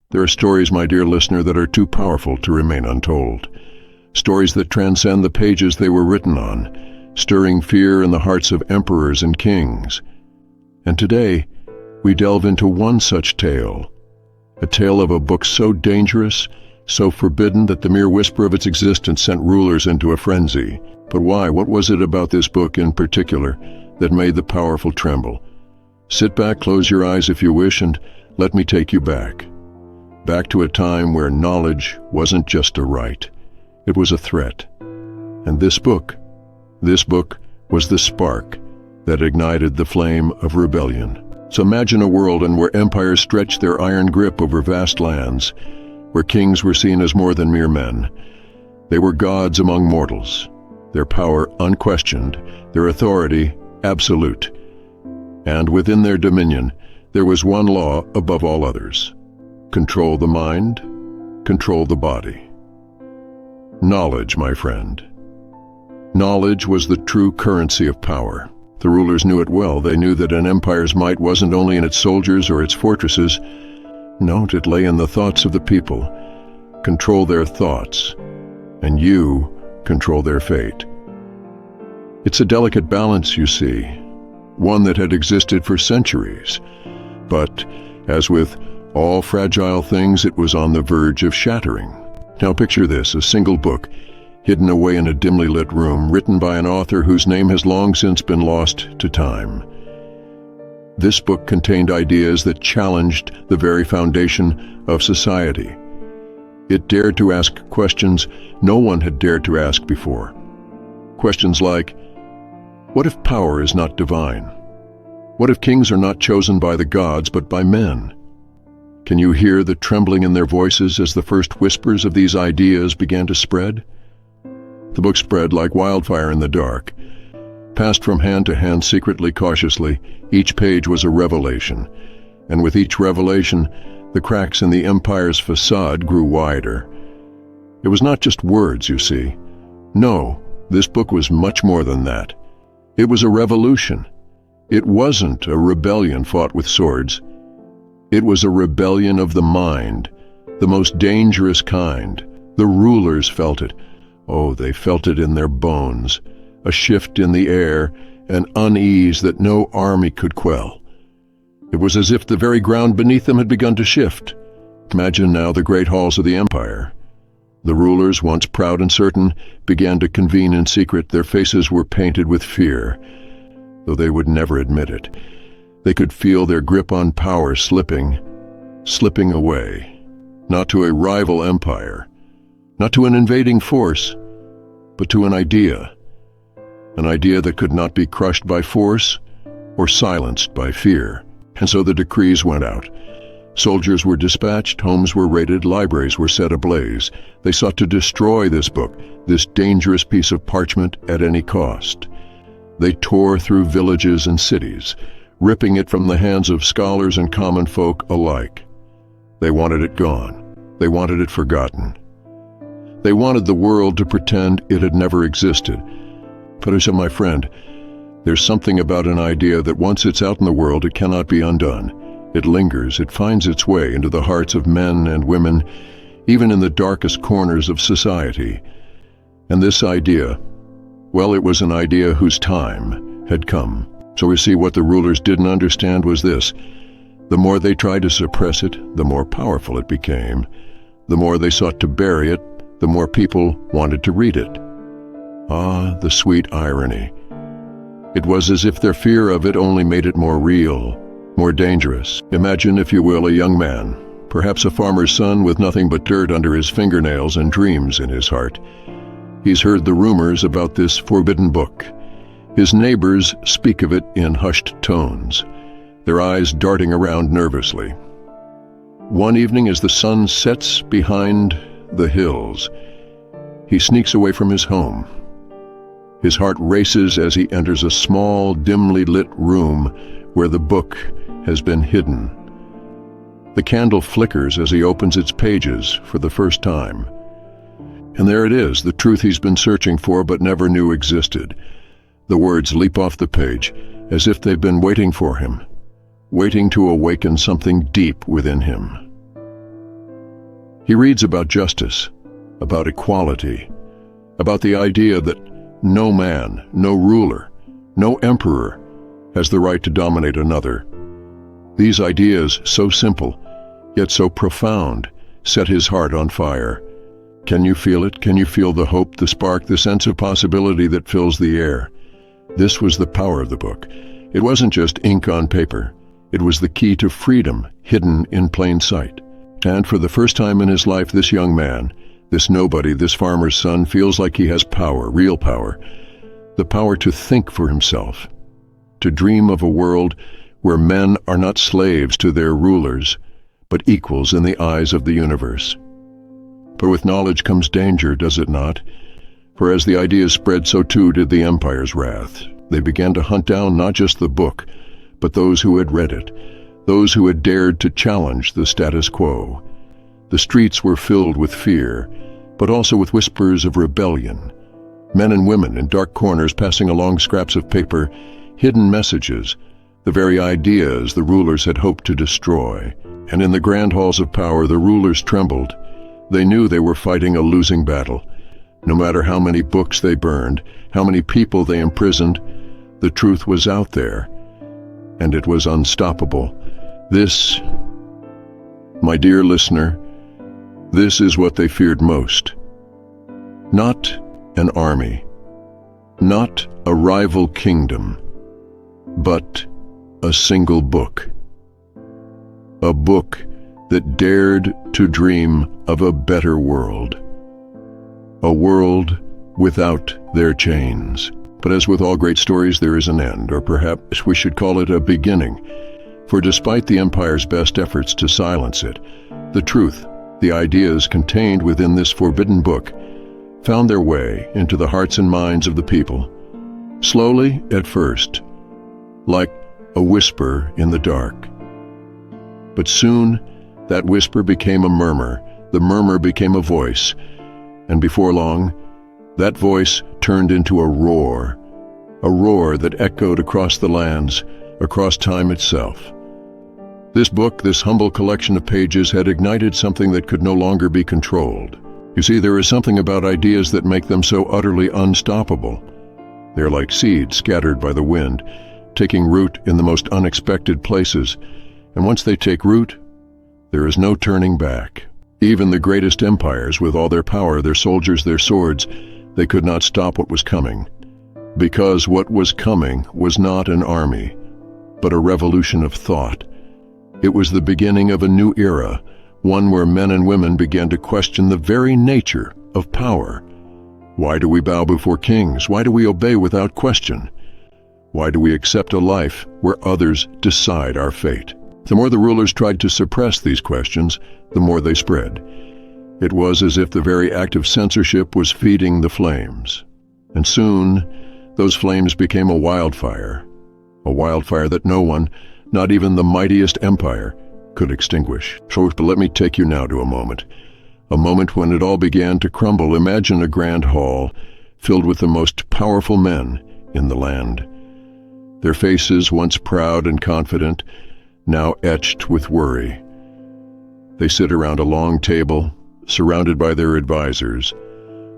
There are stories, my dear listener, that are too powerful to remain untold. Stories that transcend the pages they were written on, stirring fear in the hearts of emperors and kings. And today, we delve into one such tale, a tale of a book so dangerous, so forbidden that the mere whisper of its existence sent rulers into a frenzy. But why? What was it about this book in particular that made the powerful tremble? Sit back, close your eyes if you wish, and let me take you back. Back to a time where knowledge wasn't just a right, it was a threat. And this book was the spark that ignited the flame of rebellion. So imagine a world where empires stretched their iron grip over vast lands, where kings were seen as more than mere men. They were gods among mortals, their power unquestioned, their authority absolute. And within their dominion, there was one law above all others: control the mind, control the body. Knowledge, my friend. Knowledge was the true currency of power. The rulers knew it well. They knew that an empire's might wasn't only in its soldiers or its fortresses. No, it lay in the thoughts of the people. Control their thoughts, and you control their fate. It's a delicate balance, you see, one that had existed for centuries. But, as with all fragile things, it was on the verge of shattering. Now picture this, a single book, hidden away in a dimly lit room, written by an author whose name has long since been lost to time. This book contained ideas that challenged the very foundation of society. It dared to ask questions no one had dared to ask before. Questions like, what if power is not divine? What if kings are not chosen by the gods but by men? Can you hear the trembling in their voices as the first whispers of these ideas began to spread? The book spread like wildfire in the dark. Passed from hand to hand secretly, cautiously, each page was a revelation. And with each revelation, the cracks in the empire's facade grew wider. It was not just words, you see. No, this book was much more than that. It was a revolution. It wasn't a rebellion fought with swords. It was a rebellion of the mind, the most dangerous kind. The rulers felt it. Oh, they felt it in their bones, a shift in the air, an unease that no army could quell. It was as if the very ground beneath them had begun to shift. Imagine now the great halls of the empire. The rulers, once proud and certain, began to convene in secret. Their faces were painted with fear, though they would never admit it. They could feel their grip on power slipping away, not to a rival empire, not to an invading force, but to an idea that could not be crushed by force or silenced by fear. And so the decrees went out. Soldiers were dispatched, homes were raided, libraries were set ablaze. They sought to destroy this book, this dangerous piece of parchment, at any cost. They tore through villages and cities, ripping it from the hands of scholars and common folk alike. They wanted it gone. They wanted it forgotten. They wanted the world to pretend it had never existed. But I said, my friend, there's something about an idea that once it's out in the world, it cannot be undone. It lingers, it finds its way into the hearts of men and women, even in the darkest corners of society. And this idea, well, it was an idea whose time had come. So we see what the rulers didn't understand was this: the more they tried to suppress it, the more powerful it became. The more they sought to bury it, the more people wanted to read it. Ah, the sweet irony. It was as if their fear of it only made it more real, more dangerous. Imagine, if you will, a young man, perhaps a farmer's son with nothing but dirt under his fingernails and dreams in his heart. He's heard the rumors about this forbidden book. His neighbors speak of it in hushed tones, their eyes darting around nervously. One evening, as the sun sets behind the hills, he sneaks away from his home. His heart races as he enters a small, dimly lit room where the book has been hidden. The candle flickers as he opens its pages for the first time. And there it is, the truth he's been searching for but never knew existed. The words leap off the page as if they've been waiting for him, waiting to awaken something deep within him. He reads about justice, about equality, about the idea that no man, no ruler, no emperor has the right to dominate another. These ideas, so simple, yet so profound, set his heart on fire. Can you feel it? Can you feel the hope, the spark, the sense of possibility that fills the air? This was the power of the book. It wasn't just ink on paper. It was the key to freedom, hidden in plain sight. And for the first time in his life, this young man, this nobody, this farmer's son, feels like he has power, real power. The power to think for himself, to dream of a world where men are not slaves to their rulers, but equals in the eyes of the universe. But with knowledge comes danger, does it not? For as the ideas spread, so too did the empire's wrath. They began to hunt down not just the book, but those who had read it, those who had dared to challenge the status quo. The streets were filled with fear, but also with whispers of rebellion. Men and women in dark corners passing along scraps of paper, hidden messages, the very ideas the rulers had hoped to destroy. And in the grand halls of power, the rulers trembled. They knew they were fighting a losing battle. No matter how many books they burned, how many people they imprisoned, the truth was out there, and it was unstoppable. This, my dear listener, this is what they feared most. Not an army, not a rival kingdom, but a single book. A book that dared to dream of a better world. A world without their chains. But as with all great stories, there is an end, or perhaps we should call it a beginning. For despite the empire's best efforts to silence it, the truth, the ideas contained within this forbidden book, found their way into the hearts and minds of the people. Slowly at first, like a whisper in the dark. But soon, that whisper became a murmur, the murmur became a voice, and before long, that voice turned into a roar that echoed across the lands, across time itself. This book, this humble collection of pages, had ignited something that could no longer be controlled. You see, there is something about ideas that make them so utterly unstoppable. They're like seeds scattered by the wind, taking root in the most unexpected places, and once they take root, there is no turning back. Even the greatest empires, with all their power, their soldiers, their swords, they could not stop what was coming. Because what was coming was not an army, but a revolution of thought. It was the beginning of a new era, one where men and women began to question the very nature of power. Why do we bow before kings? Why do we obey without question? Why do we accept a life where others decide our fate? The more the rulers tried to suppress these questions, the more they spread. It was as if the very act of censorship was feeding the flames. And soon, those flames became a wildfire that no one, not even the mightiest empire, could extinguish. So, but let me take you now to a moment when it all began to crumble. Imagine a grand hall filled with the most powerful men in the land. Their faces, once proud and confident, now etched with worry. They sit around a long table, surrounded by their advisors,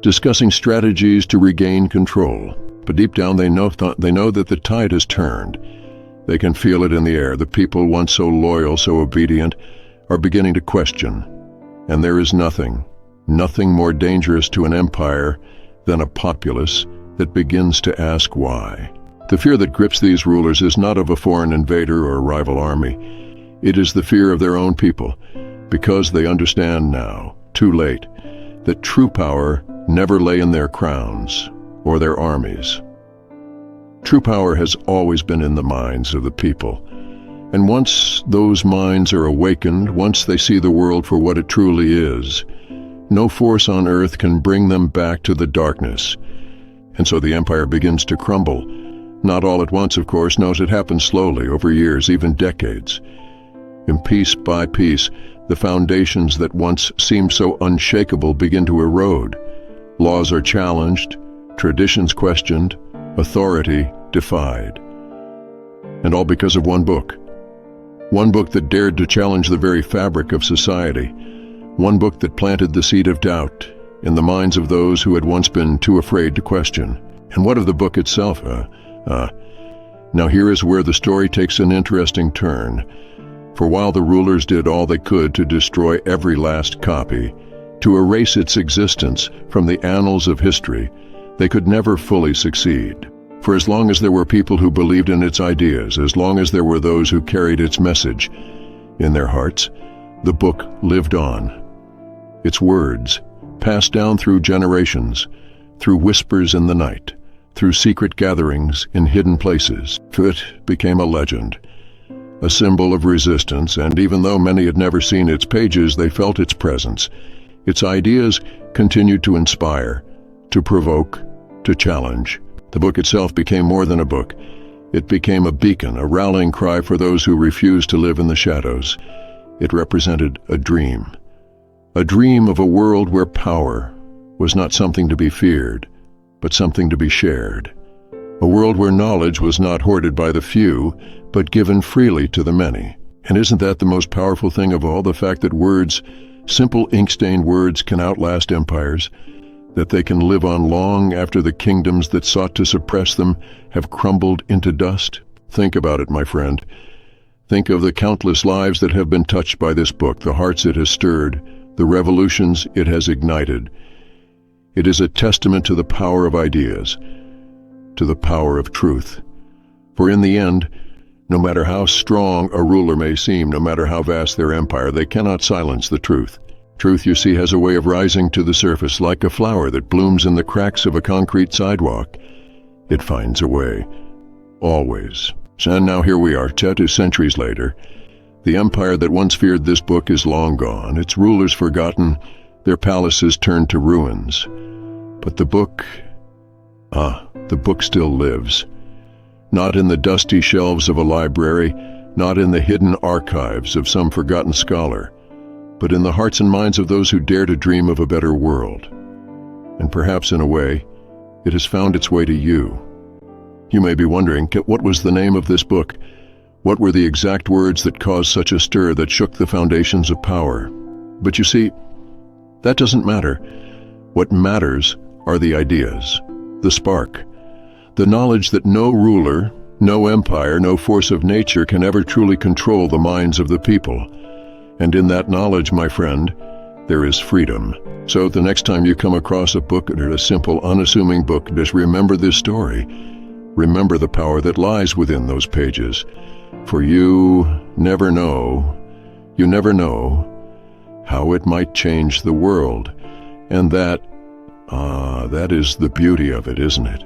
discussing strategies to regain control. But deep down they know that the tide has turned. They can feel it in the air. The people, once so loyal, so obedient, are beginning to question. And there is nothing more dangerous to an empire than a populace that begins to ask why. The fear that grips these rulers is not of a foreign invader or a rival army. It is the fear of their own people, because they understand now, too late, that true power never lay in their crowns or their armies. True power has always been in the minds of the people. And once those minds are awakened, once they see the world for what it truly is, no force on earth can bring them back to the darkness. And so the empire begins to crumble. Not all at once, of course. No, it happens slowly, over years, even decades. And piece by piece, the foundations that once seemed so unshakable begin to erode. Laws are challenged, traditions questioned, authority defied. And all because of one book. One book that dared to challenge the very fabric of society. One book that planted the seed of doubt in the minds of those who had once been too afraid to question. And what of the book itself? Now here is where the story takes an interesting turn. For while the rulers did all they could to destroy every last copy, to erase its existence from the annals of history, they could never fully succeed. For as long as there were people who believed in its ideas, as long as there were those who carried its message in their hearts, the book lived on. Its words, passed down through generations, through whispers in the night, through secret gatherings in hidden places, it became a legend, a symbol of resistance, and even though many had never seen its pages, they felt its presence. Its ideas continued to inspire, to provoke, to challenge. The book itself became more than a book. It became a beacon, a rallying cry for those who refused to live in the shadows. It represented a dream of a world where power was not something to be feared, but something to be shared. A world where knowledge was not hoarded by the few, but given freely to the many. And isn't that the most powerful thing of all, the fact that words, simple ink-stained words, can outlast empires, that they can live on long after the kingdoms that sought to suppress them have crumbled into dust? Think about it, my friend. Think of the countless lives that have been touched by this book, the hearts it has stirred, the revolutions it has ignited. It is a testament to the power of ideas, to the power of truth. For in the end, no matter how strong a ruler may seem, no matter how vast their empire, they cannot silence the truth. Truth, you see, has a way of rising to the surface like a flower that blooms in the cracks of a concrete sidewalk. It finds a way, always. And now here we are, 2 centuries later. The empire that once feared this book is long gone, its rulers forgotten, their palaces turned to ruins. But the book still lives. Not in the dusty shelves of a library, not in the hidden archives of some forgotten scholar, but in the hearts and minds of those who dare to dream of a better world. And perhaps in a way, it has found its way to you. You may be wondering, what was the name of this book? What were the exact words that caused such a stir that shook the foundations of power? But you see, that doesn't matter. What matters are the ideas, the spark, the knowledge that no ruler, no empire, no force of nature can ever truly control the minds of the people. And in that knowledge, my friend, there is freedom. So the next time you come across a book, or a simple, unassuming book, just remember this story. Remember the power that lies within those pages. For you never know how it might change the world. And that is the beauty of it, isn't it?